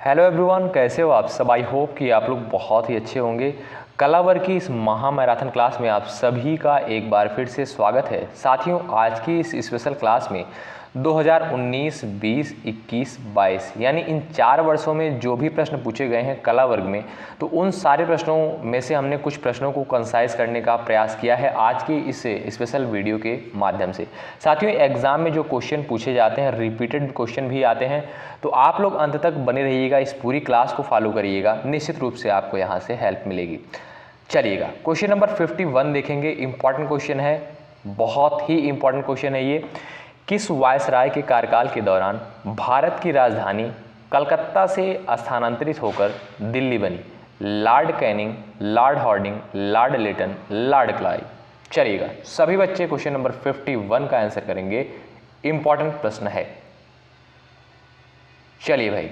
Hello everyone, कैसे हो आप सब। आई होप कि आप लोग बहुत ही अच्छे होंगे। कला वर्ग की इस महा मैराथन क्लास में आप सभी का एक बार फिर से स्वागत है। साथियों, आज की इस स्पेशल क्लास में 2019, 20, 21, 22 यानी इन 4 वर्षों में जो भी प्रश्न पूछे गए हैं कला वर्ग में, तो उन सारे प्रश्नों में से हमने कुछ प्रश्नों को कंसाइज करने का प्रयास किया है आज की इस स्पेशल वीडियो के माध्यम से। साथियों, एग्जाम में जो क्वेश्चन पूछे जाते हैं, रिपीटेड क्वेश्चन भी आते हैं, तो आप लोग अंत तक बने रहिएगा, इस पूरी क्लास को फॉलो करिएगा, निश्चित रूप से आपको यहाँ से हेल्प मिलेगी। चलिएगा, क्वेश्चन नंबर 51 देखेंगे। इंपॉर्टेंट क्वेश्चन है, बहुत ही इंपॉर्टेंट क्वेश्चन है ये। किस वायसराय के कार्यकाल के दौरान भारत की राजधानी कलकत्ता से स्थानांतरित होकर दिल्ली बनी? Lord Canning, Lord Hardinge, Lord Lytton, Lord Clive. चलिएगा, सभी बच्चे क्वेश्चन नंबर 51 का आंसर करेंगे। इंपॉर्टेंट प्रश्न है। चलिए भाई,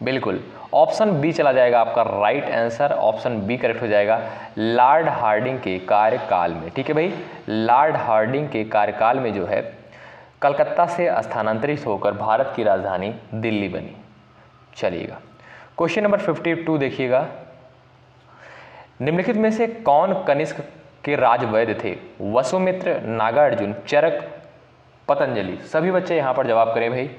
बिल्कुल ऑप्शन बी चला जाएगा आपका right answer. Option B correct हो जाएगा, लॉर्ड हार्डिंग के कार्यकाल में। ठीक है भाई, लॉर्ड हार्डिंग के कार्यकाल में जो है कलकत्ता से स्थानांतरित होकर भारत की राजधानी दिल्ली बनी। चलिएगा, क्वेश्चन नंबर 52 देखिएगा। निम्नलिखित में से कौन कनिष्क के राजवैद्य थे? वसुमित्र, नागार्जुन, चरक, पतंजलि। सभी बच्चे यहां पर जवाब करें भाई।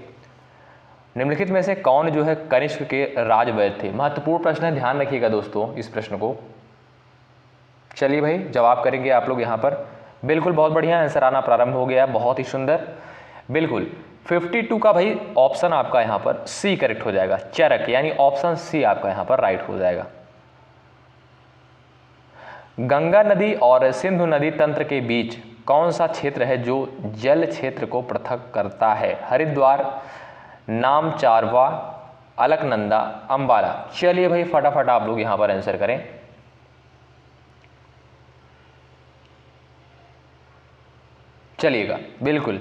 निम्नलिखित में से कौन जो है कनिष्क के राजवैद्य थे? महत्वपूर्ण प्रश्न है, ध्यान रखिएगा दोस्तों इस प्रश्न को। चलिए भाई, जवाब करेंगे आप लोग यहाँ पर। बिल्कुल, बहुत बढ़िया, आंसर आना प्रारंभ हो गया, बहुत ही सुंदर। बिल्कुल 52 का भाई ऑप्शन आपका यहाँ पर सी करेक्ट हो जाएगा, चरक, यानी ऑप्शन सी आपका यहाँ पर राइट हो जाएगा। गंगा नदी और सिंधु नदी तंत्र के बीच कौन सा क्षेत्र है जो जल क्षेत्र को पृथक करता है? हरिद्वार, नामचारवा, अलकनंदा, अंबाला। चलिए भाई, फटाफट आप लोग यहां पर आंसर करें। चलिएगा, बिल्कुल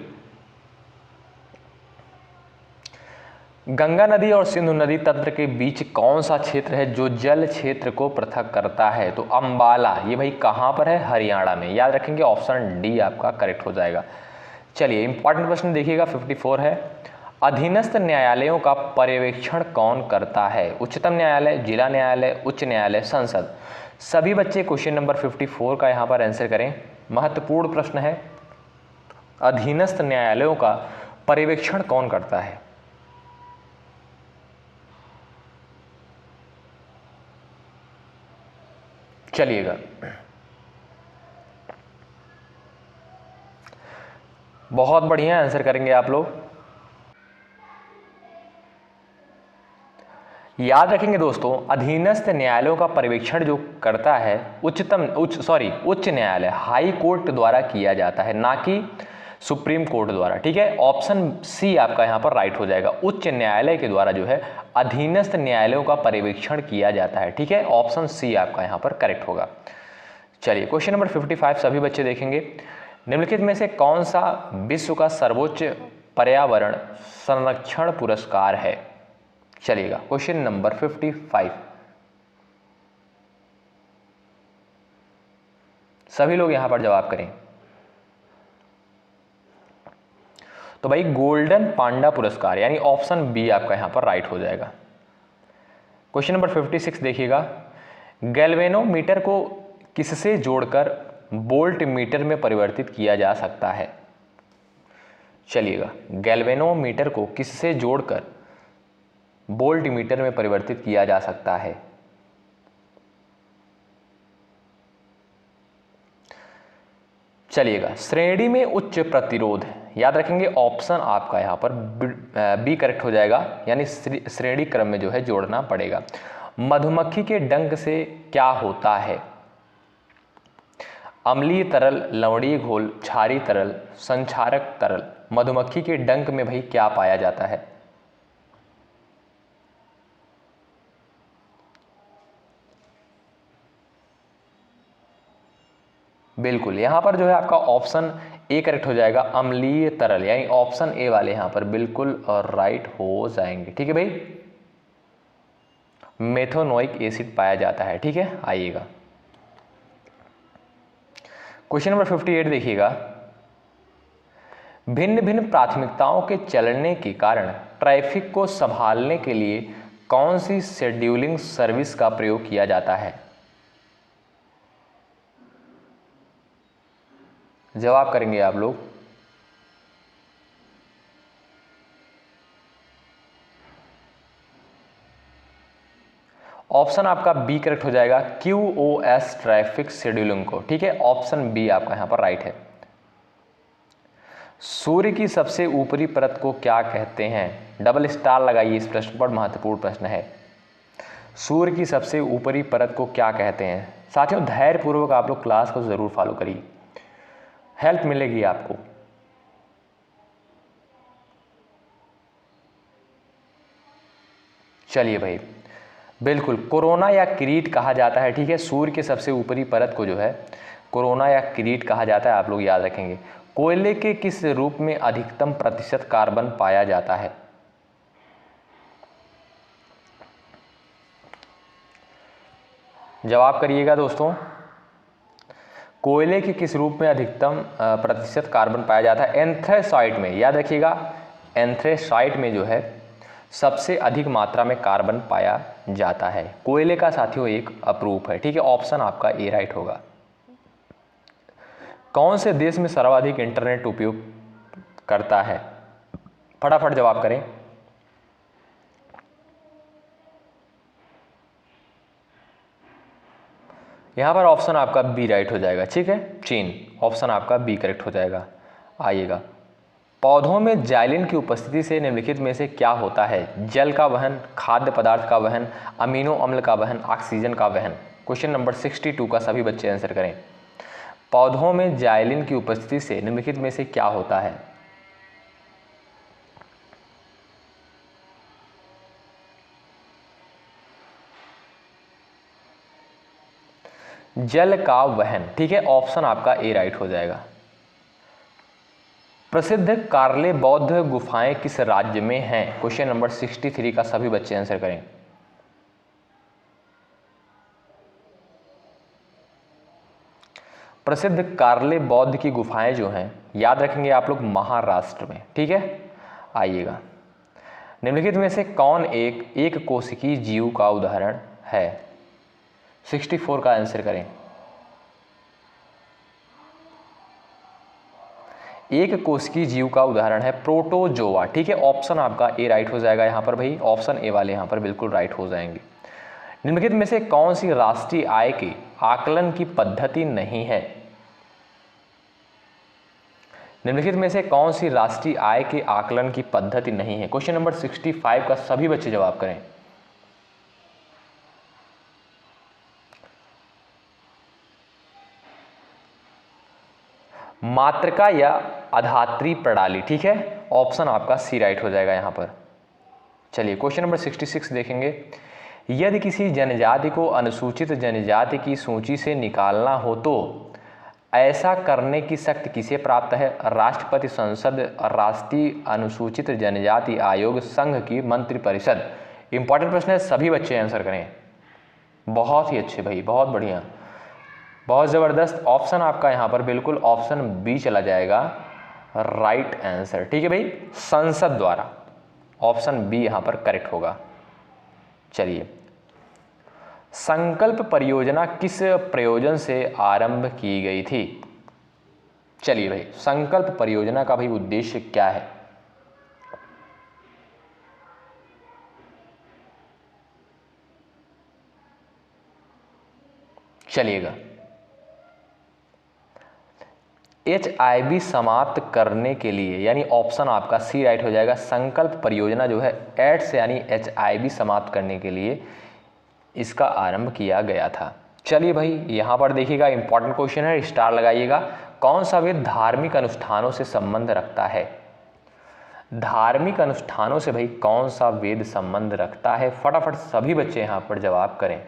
गंगा नदी और सिंधु नदी तंत्र के बीच कौन सा क्षेत्र है जो जल क्षेत्र को पृथक करता है? तो अंबाला। ये भाई कहां पर है? हरियाणा में। याद रखेंगे, ऑप्शन डी आपका करेक्ट हो जाएगा। चलिए, इंपॉर्टेंट प्रश्न देखिएगा, 54 है। अधीनस्थ न्यायालयों का पर्यवेक्षण कौन करता है? उच्चतम न्यायालय, जिला न्यायालय, उच्च न्यायालय, संसद। सभी बच्चे क्वेश्चन नंबर 54 का यहां पर आंसर करें। महत्वपूर्ण प्रश्न है, अधीनस्थ न्यायालयों का पर्यवेक्षण कौन करता है? चलिएगा, बहुत बढ़िया आंसर करेंगे आप लोग। याद रखेंगे दोस्तों, अधीनस्थ न्यायालयों का पर्यवेक्षण जो करता है उच्च न्यायालय, हाई कोर्ट द्वारा किया जाता है, ना कि सुप्रीम कोर्ट द्वारा। ठीक है, ऑप्शन सी आपका यहां पर राइट हो जाएगा। उच्च न्यायालय के द्वारा जो है अधीनस्थ न्यायालयों का पर्यवेक्षण किया जाता है। ठीक है, ऑप्शन सी आपका यहां पर करेक्ट होगा। चलिए, क्वेश्चन नंबर 55 सभी बच्चे देखेंगे। निम्नलिखित में से कौन सा विश्व का सर्वोच्च पर्यावरण संरक्षण पुरस्कार है? चलिएगा, क्वेश्चन नंबर 55 सभी लोग यहां पर जवाब करें। तो भाई गोल्डन पांडा पुरस्कार, यानी ऑप्शन बी आपका यहां पर राइट हो जाएगा। क्वेश्चन नंबर 56 देखिएगा। गैल्वेनोमीटर को किससे जोड़कर वोल्ट मीटर में परिवर्तित किया जा सकता है? चलिएगा, गैल्वेनोमीटर को किससे जोड़कर वोल्ट मीटर में परिवर्तित किया जा सकता है? चलिएगा, श्रेणी में उच्च प्रतिरोध। याद रखेंगे, ऑप्शन आपका यहां पर बी करेक्ट हो जाएगा, यानी श्रेणी क्रम में जो है जोड़ना पड़ेगा। मधुमक्खी के डंक से क्या होता है? अम्लीय तरल, लवणीय घोल, क्षारीय तरल, संक्षारक तरल। मधुमक्खी के डंक में भाई क्या पाया जाता है? बिल्कुल, यहां पर जो है आपका ऑप्शन ए करेक्ट हो जाएगा, अम्लीय तरल, यानी ऑप्शन ए वाले यहां पर बिल्कुल राइट हो जाएंगे। ठीक है भाई, मेथोनोइक एसिड पाया जाता है। ठीक है, आइएगा क्वेश्चन नंबर 58 देखिएगा। भिन्न भिन्न प्राथमिकताओं के चलने के कारण ट्रैफिक को संभालने के लिए कौन सी शेड्यूलिंग सर्विस का प्रयोग किया जाता है? जवाब करेंगे आप लोग। ऑप्शन आपका बी करेक्ट हो जाएगा, QoS ट्रैफिक शेड्यूलिंग को। ठीक है, ऑप्शन बी आपका यहां पर राइट है। सूर्य की सबसे ऊपरी परत को क्या कहते हैं? डबल स्टार लगाइए इस प्रश्न पर, महत्वपूर्ण प्रश्न है। सूर्य की सबसे ऊपरी परत को क्या कहते हैं? साथियों धैर्यपूर्वक आप लोग क्लास को जरूर फॉलो करिए, हेल्प मिलेगी आपको। चलिए भाई, बिल्कुल कोरोना या किरीट कहा जाता है। ठीक है, सूर्य के सबसे ऊपरी परत को जो है कोरोना या किरीट कहा जाता है, आप लोग याद रखेंगे। कोयले के किस रूप में अधिकतम प्रतिशत कार्बन पाया जाता है? जवाब करिएगा दोस्तों। कोयले के किस रूप में अधिकतम प्रतिशत कार्बन पाया जाता है? एंथ्रेसाइट में, याद रखिएगा, एंथ्रेसाइट में जो है सबसे अधिक मात्रा में कार्बन पाया जाता है। कोयले का साथियों एक अपरूप है। ठीक है, ऑप्शन आपका ए राइट होगा। कौन से देश में सर्वाधिक इंटरनेट उपयोग करता है? फटाफट जवाब करें। यहां पर ऑप्शन आपका बी राइट हो जाएगा। ठीक है, चीन, ऑप्शन आपका बी करेक्ट हो जाएगा। आइएगा, पौधों में जाइलिन की उपस्थिति से निम्नलिखित में से क्या होता है? जल का वहन, खाद्य पदार्थ का वहन, अमीनो अम्ल का वहन, ऑक्सीजन का वहन। क्वेश्चन नंबर 62 का सभी बच्चे आंसर करें। पौधों में जाइलिन की उपस्थिति से निम्नलिखित में से क्या होता है? जल का वहन। ठीक है, ऑप्शन आपका ए राइट हो जाएगा। प्रसिद्ध कार्ले बौद्ध गुफाएं किस राज्य में हैं? क्वेश्चन नंबर 63 का सभी बच्चे आंसर करें। प्रसिद्ध कार्ले बौद्ध की गुफाएं जो हैं, याद रखेंगे आप लोग, महाराष्ट्र में। ठीक है, आइएगा, निम्नलिखित में से कौन एक कोशिकीय जीव का उदाहरण है? 64 का आंसर करें। एक कोशिकीय जीव का उदाहरण है प्रोटोजोआ। ठीक है, ऑप्शन आपका ए राइट हो जाएगा यहां पर भाई, ऑप्शन ए वाले यहां पर बिल्कुल राइट हो जाएंगे। निम्नलिखित में से कौन सी राष्ट्रीय आय के आकलन की पद्धति नहीं है? निम्नलिखित में से कौन सी राष्ट्रीय आय के आकलन की पद्धति नहीं है? क्वेश्चन नंबर 65 का सभी बच्चे जवाब करें। मातृका या अधात्री प्रणाली। ठीक है, ऑप्शन आपका सी राइट हो जाएगा यहां पर। चलिए, क्वेश्चन नंबर 66 देखेंगे। यदि किसी जनजाति को अनुसूचित जनजाति की सूची से निकालना हो तो ऐसा करने की शक्ति किसे प्राप्त है? राष्ट्रपति, संसद, राष्ट्रीय अनुसूचित जनजाति आयोग, संघ की मंत्रिपरिषद। इंपॉर्टेंट प्रश्न है, सभी बच्चे आंसर करें। बहुत ही अच्छे भाई, बहुत बढ़िया, बहुत ज़बरदस्त। ऑप्शन आपका यहाँ पर बिल्कुल ऑप्शन बी चला जाएगा, राइट आंसर। ठीक है भाई, संसद द्वारा, ऑप्शन बी यहाँ पर करेक्ट होगा। चलिए, संकल्प परियोजना किस प्रयोजन से आरंभ की गई थी? चलिए भाई, संकल्प परियोजना का भाई उद्देश्य क्या है? चलिएगा, HIV समाप्त करने के लिए, यानी ऑप्शन आपका सी राइट हो जाएगा। संकल्प परियोजना जो है एड्स यानी HIV समाप्त करने के लिए इसका आरंभ किया गया था। चलिए भाई, यहाँ पर देखिएगा, इंपॉर्टेंट क्वेश्चन है, स्टार लगाइएगा। कौन सा वेद धार्मिक अनुष्ठानों से संबंध रखता है? धार्मिक अनुष्ठानों से भाई कौन सा वेद संबंध रखता है? फटाफट सभी बच्चे यहाँ पर जवाब करें।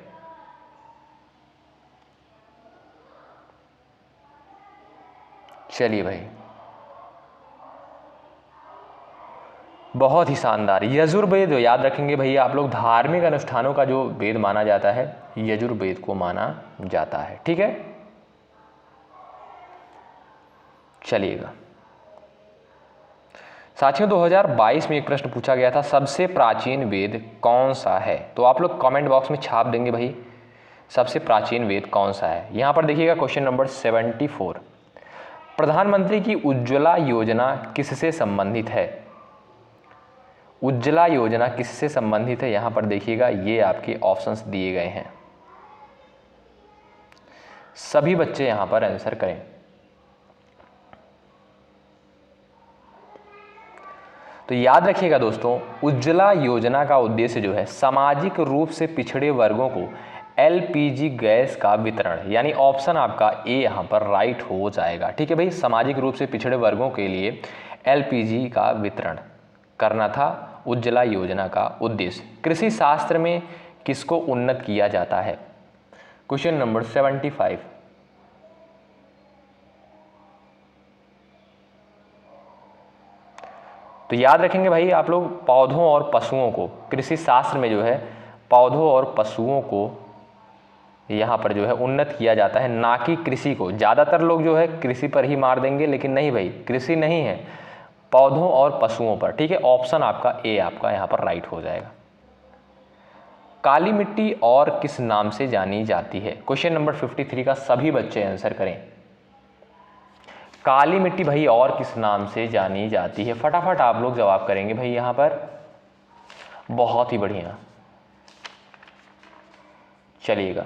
चलिए भाई, बहुत ही शानदार, यजुर्वेद याद रखेंगे भैया आप लोग। धार्मिक अनुष्ठानों का जो वेद माना जाता है, यजुर्वेद को माना जाता है। ठीक है, चलिएगा, साथियों 2022 में एक प्रश्न पूछा गया था, सबसे प्राचीन वेद कौन सा है? तो आप लोग कमेंट बॉक्स में छाप देंगे भाई सबसे प्राचीन वेद कौन सा है। यहाँ पर देखिएगा क्वेश्चन नंबर 74, प्रधानमंत्री की उज्ज्वला योजना किससे संबंधित है? उज्ज्वला योजना किससे संबंधित है? यहाँ पर देखिएगा ये आपके ऑप्शंस दिए गए हैं, सभी बच्चे यहाँ पर आंसर करें। तो याद रखिएगा दोस्तों, उज्ज्वला योजना का उद्देश्य जो है सामाजिक रूप से पिछड़े वर्गों को एलपीजी गैस का वितरण, यानी ऑप्शन आपका ए यहाँ पर राइट हो जाएगा। ठीक है भाई, सामाजिक रूप से पिछड़े वर्गों के लिए एलपीजी का वितरण करना था उज्ज्वला योजना का उद्देश्य। कृषि शास्त्र में किसको उन्नत किया जाता है? क्वेश्चन नंबर 75, तो याद रखेंगे भाई आप लोग, पौधों और पशुओं को कृषि शास्त्र में जो है पौधों और पशुओं को यहाँ पर जो है उन्नत किया जाता है, ना कि कृषि को। ज़्यादातर लोग जो है कृषि पर ही मार देंगे, लेकिन नहीं भाई, कृषि नहीं है, पौधों और पशुओं पर। ठीक है, ऑप्शन आपका ए आपका यहाँ पर राइट हो जाएगा। काली मिट्टी और किस नाम से जानी जाती है? क्वेश्चन नंबर 53 का सभी बच्चे आंसर करें। काली मिट्टी भाई और किस नाम से जानी जाती है? फटाफट आप लोग जवाब करेंगे भाई यहाँ पर, बहुत ही बढ़िया, चलिएगा।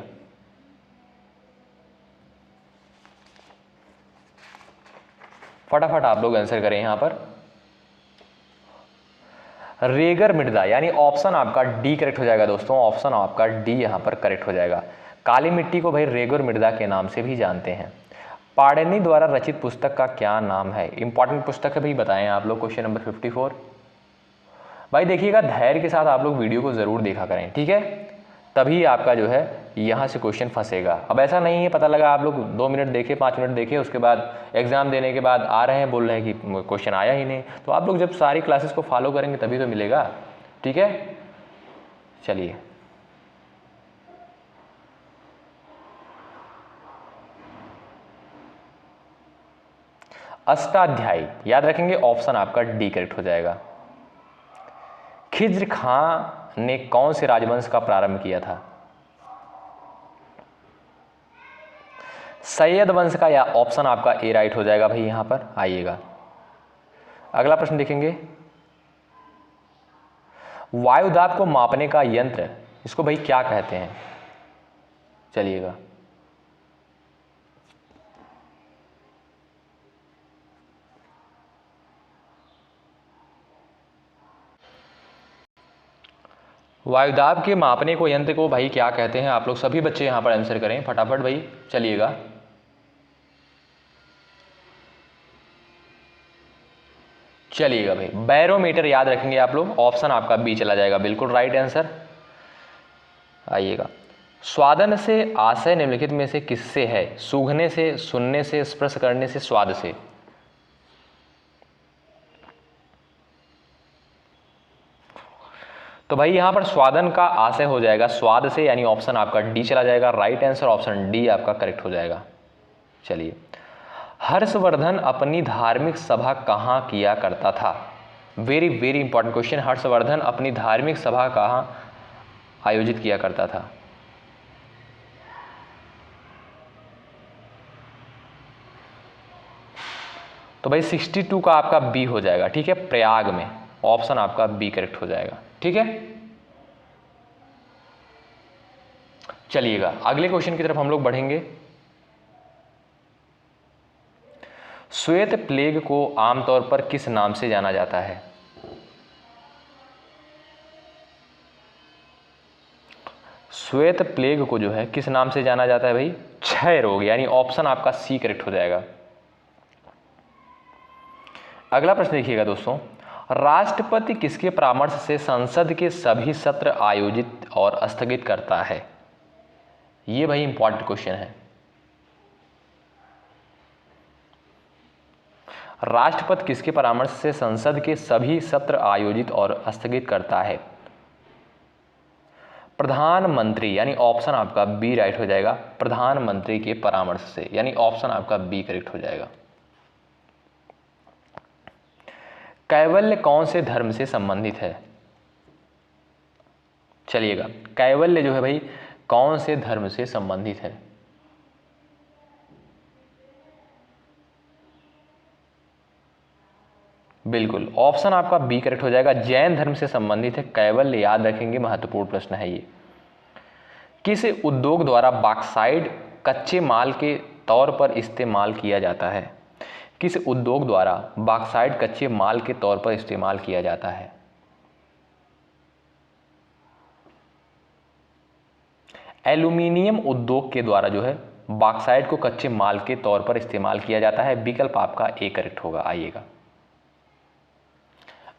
फटाफट आप लोग आंसर करें यहाँ पर। रेगर मृदा, यानी ऑप्शन आपका डी करेक्ट हो जाएगा दोस्तों, ऑप्शन आपका डी यहाँ पर करेक्ट हो जाएगा। काली मिट्टी को भाई रेगर मृदा के नाम से भी जानते हैं। पाणिनि द्वारा रचित पुस्तक का क्या नाम है? इंपॉर्टेंट पुस्तक है भाई, बताएं आप लोग। क्वेश्चन नंबर 54 भाई देखिएगा, धैर्य के साथ आप लोग वीडियो को जरूर देखा करें, ठीक है, तभी आपका जो है यहाँ से क्वेश्चन फंसेगा। अब ऐसा नहीं है, पता लगा आप लोग 2 मिनट देखे, 5 मिनट देखे, उसके बाद एग्जाम देने के बाद आ रहे हैं बोल रहे हैं कि क्वेश्चन आया ही नहीं। तो आप लोग जब सारी क्लासेस को फॉलो करेंगे तभी तो मिलेगा, ठीक है। चलिए, अष्टाध्यायी, याद रखेंगे ऑप्शन आपका डी करेक्ट हो जाएगा। खिज्र खां ने कौन से राजवंश का प्रारंभ किया था? सैयद वंश का, या ऑप्शन आपका ए राइट हो जाएगा भाई यहां पर। आइएगा अगला प्रश्न देखेंगे। वायुदाब को मापने का यंत्र, इसको भाई क्या कहते हैं? चलिएगा, वायुदाब के मापने को यंत्र को भाई क्या कहते हैं? आप लोग सभी बच्चे यहां पर आंसर करें फटाफट भाई, चलिएगा। चलिएगा भाई, बैरोमीटर याद रखेंगे आप लोग, ऑप्शन आपका बी चला जाएगा, बिल्कुल राइट आंसर। आइएगा, स्वादन से आशय निम्नलिखित में से किससे है? सूंघने से, सुनने से, स्पर्श करने से, स्वाद से। तो भाई यहां पर स्वादन का आशय हो जाएगा स्वाद से, यानी ऑप्शन आपका डी चला जाएगा, राइट आंसर ऑप्शन डी आपका करेक्ट हो जाएगा। चलिए, हर्षवर्धन अपनी धार्मिक सभा कहाँ किया करता था? Very very important question. Harshvardhan अपनी धार्मिक सभा कहाँ आयोजित किया करता था? तो भाई 62 का आपका बी हो जाएगा, ठीक है, प्रयाग में, ऑप्शन आपका बी करेक्ट हो जाएगा, ठीक है। चलिएगा अगले क्वेश्चन की तरफ हम लोग बढ़ेंगे। श्वेत प्लेग को आमतौर पर किस नाम से जाना जाता है? श्वेत प्लेग को जो है किस नाम से जाना जाता है भाई? क्षय रोग, यानी ऑप्शन आपका सी करेक्ट हो जाएगा। अगला प्रश्न देखिएगा दोस्तों, राष्ट्रपति किसके परामर्श से संसद के सभी सत्र आयोजित और स्थगित करता है? ये भाई इंपॉर्टेंट क्वेश्चन है। राष्ट्रपति किसके परामर्श से संसद के सभी सत्र आयोजित और स्थगित करता है? प्रधानमंत्री, यानी ऑप्शन आपका बी राइट हो जाएगा, प्रधानमंत्री के परामर्श से, यानी ऑप्शन आपका बी करेक्ट हो जाएगा। कैवल्य कौन से धर्म से संबंधित है? चलिएगा, कैवल्य जो है भाई कौन से धर्म से संबंधित है? बिल्कुल, ऑप्शन आपका बी करेक्ट हो जाएगा, जैन धर्म से संबंधित है कैवल्य। याद रखेंगे, महत्वपूर्ण प्रश्न है ये। किस उद्योग द्वारा बॉक्साइट कच्चे माल के तौर पर इस्तेमाल किया जाता है? किस उद्योग द्वारा बॉक्साइट कच्चे माल के तौर पर इस्तेमाल किया जाता है? एल्यूमिनियम उद्योग के द्वारा जो है बॉक्साइट को कच्चे माल के तौर पर इस्तेमाल किया जाता है। विकल्प आपका ए करेक्ट होगा। आइएगा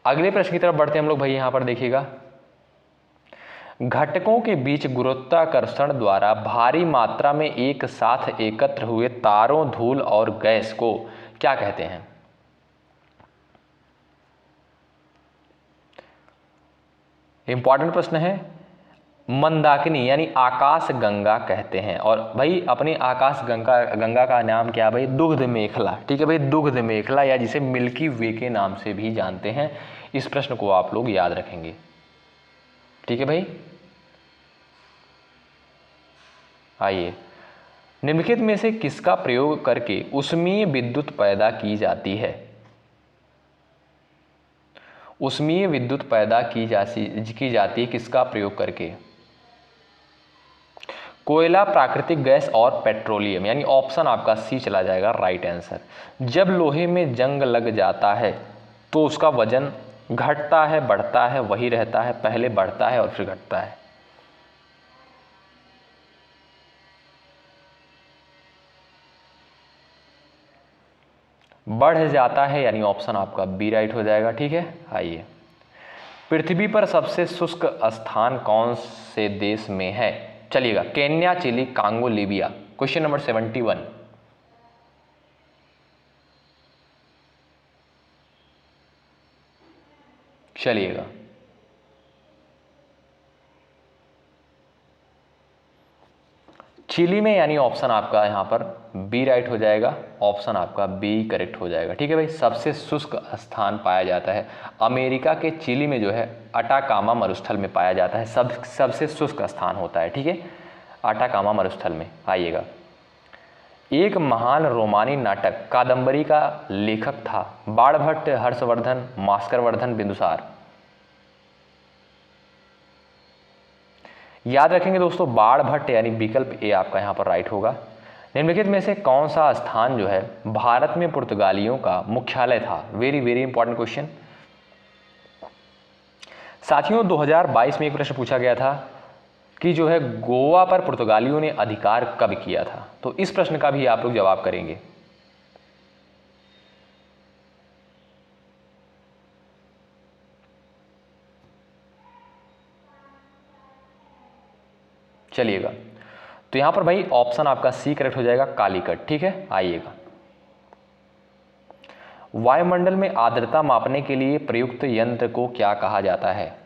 अगले प्रश्न की तरफ बढ़ते हैं हम लोग भाई। यहां पर देखिएगा, घटकों के बीच गुरुत्वाकर्षण द्वारा भारी मात्रा में एक साथ एकत्र हुए तारों, धूल और गैस को क्या कहते हैं? इंपॉर्टेंट प्रश्न है। मंदाकिनी यानी आकाश गंगा कहते हैं। और भाई अपनी आकाश गंगा का नाम क्या है भाई? दुग्ध मेखला। ठीक है भाई, दुग्ध मेखला या जिसे मिल्की वे के नाम से भी जानते हैं। इस प्रश्न को आप लोग याद रखेंगे। ठीक है भाई, आइए, निम्नलिखित में से किसका प्रयोग करके ऊष्मीय विद्युत पैदा की जाती है? ऊष्मीय विद्युत पैदा की जाती है किसका प्रयोग करके? कोयला, प्राकृतिक गैस और पेट्रोलियम, यानी ऑप्शन आपका सी चला जाएगा राइट आंसर। जब लोहे में जंग लग जाता है तो उसका वजन घटता है, बढ़ता है, वही रहता है? पहले बढ़ता है और फिर घटता है। बढ़ जाता है, यानी ऑप्शन आपका बी राइट हो जाएगा। ठीक है, आइए, पृथ्वी पर सबसे शुष्क स्थान कौन से देश में है? चलिएगा, Kenya, Chile, Congo, Libya. Question number 71। चलिएगा, चिली में, यानी ऑप्शन आपका यहां पर बी राइट हो जाएगा। ऑप्शन आपका बी करेक्ट हो जाएगा। ठीक है भाई, सबसे शुष्क स्थान पाया जाता है अमेरिका के चिली में, जो है अटाकामा मरुस्थल में पाया जाता है। सबसे शुष्क स्थान होता है। ठीक है, अटाकामा मरुस्थल में। आइएगा, एक महान रोमानी नाटक कादम्बरी का लेखक था? बाणभट्ट, हर्षवर्धन, मास्करवर्धन, बिंदुसार। याद रखेंगे दोस्तों, बाणभट्ट, यानी विकल्प ए आपका यहां पर राइट होगा। निम्नलिखित में से कौन सा स्थान जो है भारत में पुर्तगालियों का मुख्यालय था? Very very important question. साथियों, 2022 में एक प्रश्न पूछा गया था कि जो है गोवा पर पुर्तगालियों ने अधिकार कब किया था? तो इस प्रश्न का भी आप लोग जवाब करेंगे। चलिएगा, तो यहां पर भाई ऑप्शन आपका सी करेक्ट हो जाएगा, कालीकट। ठीक है, आइएगा, वायुमंडल में आर्द्रता मापने के लिए प्रयुक्त यंत्र को क्या कहा जाता है?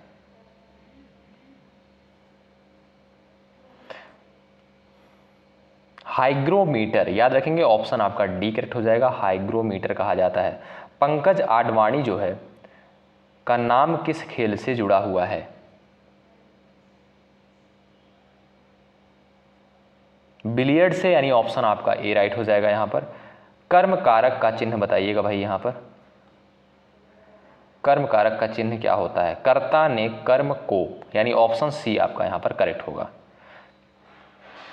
हाइग्रोमीटर। याद रखेंगे, ऑप्शन आपका डी करेक्ट हो जाएगा, हाइग्रोमीटर कहा जाता है। पंकज आडवाणी जो है का नाम किस खेल से जुड़ा हुआ है? बिलियर्ड से, यानी ऑप्शन आपका ए राइट हो जाएगा। यहां पर कर्म कारक का चिन्ह बताइएगा भाई। यहां पर कर्म कारक का चिन्ह क्या होता है? कर्ता ने कर्म को, यानी ऑप्शन सी आपका यहां पर करेक्ट होगा।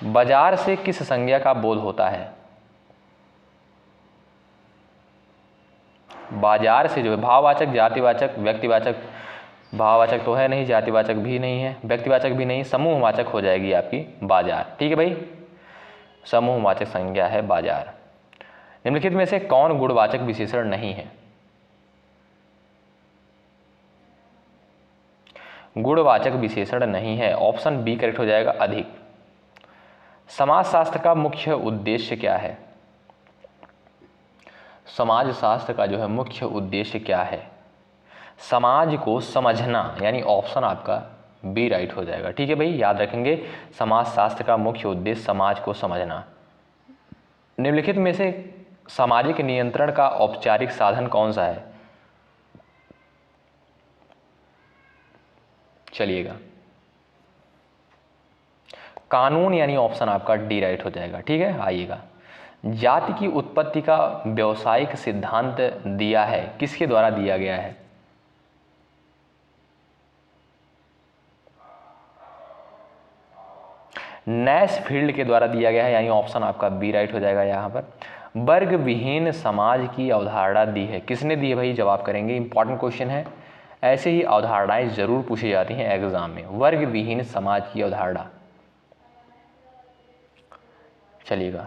बाजार से किस संज्ञा का बोध होता है? बाजार से जो है भाववाचक, जातिवाचक, व्यक्तिवाचक। भाववाचक तो है नहीं, जातिवाचक भी नहीं है, व्यक्तिवाचक भी नहीं, समूहवाचक हो जाएगी आपकी बाजार। ठीक है भाई, समूहवाचक संज्ञा है बाजार। निम्नलिखित में से कौन गुणवाचक विशेषण नहीं है? गुणवाचक विशेषण नहीं है, ऑप्शन बी करेक्ट हो जाएगा, अधिक। समाजशास्त्र का मुख्य उद्देश्य क्या है? समाजशास्त्र का जो है मुख्य उद्देश्य क्या है? समाज को समझना, यानी ऑप्शन आपका बी राइट हो जाएगा। ठीक है भाई, याद रखेंगे, समाजशास्त्र का मुख्य उद्देश्य समाज को समझना। निम्नलिखित में से सामाजिक नियंत्रण का औपचारिक साधन कौन सा है? चलिएगा, कानून यानी ऑप्शन आपका डी राइट हो जाएगा। ठीक है, आइएगा, जाति की उत्पत्ति का व्यावसायिक सिद्धांत दिया है, किसके द्वारा दिया गया है? नैशफील्ड के द्वारा दिया गया है, यानी ऑप्शन आपका बी राइट हो जाएगा। यहाँ पर वर्ग विहीन समाज की अवधारणा दी है, किसने दी है भाई? जवाब करेंगे, इंपॉर्टेंट क्वेश्चन है, ऐसे ही अवधारणाएं जरूर पूछी जाती हैं एग्जाम में। वर्ग विहीन समाज की अवधारणा, चलिएगा,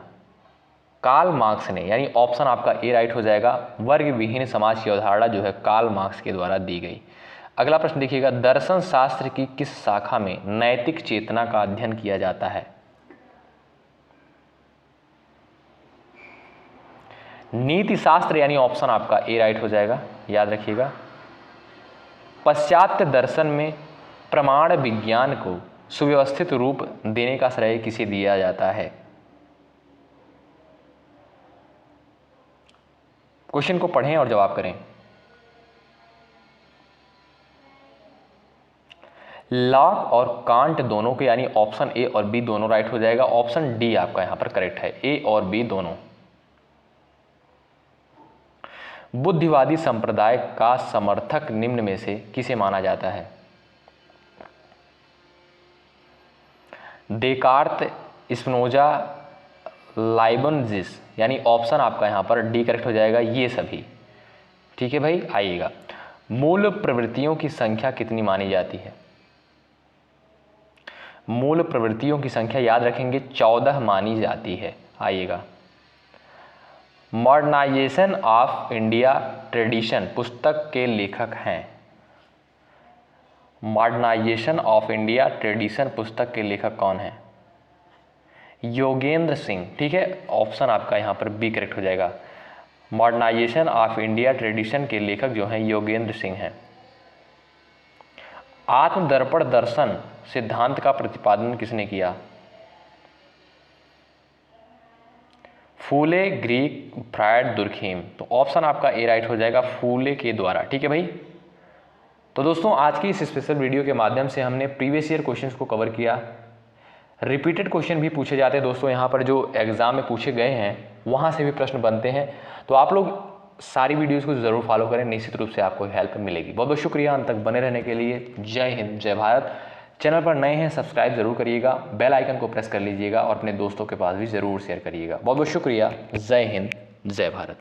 कार्ल मार्क्स ने, यानी ऑप्शन आपका ए राइट हो जाएगा। वर्ग विहीन समाज की अवधारणा जो है कार्ल मार्क्स के द्वारा दी गई। अगला प्रश्न देखिएगा, दर्शन शास्त्र की किस शाखा में नैतिक चेतना का अध्ययन किया जाता है? नीति शास्त्र, यानी ऑप्शन आपका ए राइट हो जाएगा, याद रखिएगा। पाश्चात्य दर्शन में प्रमाण विज्ञान को सुव्यवस्थित रूप देने का श्रेय किसे दिया जाता है? क्वेश्चन को पढ़ें और जवाब करें। लॉक और कांट दोनों के, यानी ऑप्शन ए और बी दोनों राइट हो जाएगा। ऑप्शन डी आपका यहां पर करेक्ट है, ए और बी दोनों। बुद्धिवादी संप्रदाय का समर्थक निम्न में से किसे माना जाता है? डेकार्त, स्पिनोजा, लाइबनिज़, यानी ऑप्शन आपका यहां पर डी करेक्ट हो जाएगा, ये सभी। ठीक है भाई, आइएगा, मूल प्रवृत्तियों की संख्या कितनी मानी जाती है? मूल प्रवृत्तियों की संख्या याद रखेंगे 14 मानी जाती है। आइएगा, मॉडर्नाइजेशन ऑफ इंडिया ट्रेडिशन पुस्तक के लेखक हैं। मॉडर्नाइजेशन ऑफ इंडिया ट्रेडिशन पुस्तक के लेखक कौन है? योगेंद्र सिंह। ठीक है, ऑप्शन आपका यहाँ पर बी करेक्ट हो जाएगा। मॉडर्नाइजेशन ऑफ इंडिया ट्रेडिशन के लेखक जो हैं योगेंद्र सिंह हैं। आत्मदर्पण दर्शन सिद्धांत का प्रतिपादन किसने किया? फूले, ग्रीक, फ्रायड, दुर्खीम। तो ऑप्शन आपका ए राइट हो जाएगा, फूले के द्वारा। ठीक है भाई, तो दोस्तों आज की इस स्पेशल वीडियो के माध्यम से हमने प्रीवियस ईयर क्वेश्चंस को कवर किया। रिपीटेड क्वेश्चन भी पूछे जाते हैं दोस्तों, यहाँ पर जो एग्जाम में पूछे गए हैं वहाँ से भी प्रश्न बनते हैं, तो आप लोग सारी वीडियोस को ज़रूर फॉलो करें, निश्चित रूप से आपको हेल्प मिलेगी। बहुत बहुत शुक्रिया अंत तक बने रहने के लिए। जय हिंद, जय भारत। चैनल पर नए हैं सब्सक्राइब जरूर करिएगा, बेल आइकन को प्रेस कर लीजिएगा और अपने दोस्तों के पास भी ज़रूर शेयर करिएगा। बहुत बहुत शुक्रिया। जय हिंद, जय भारत।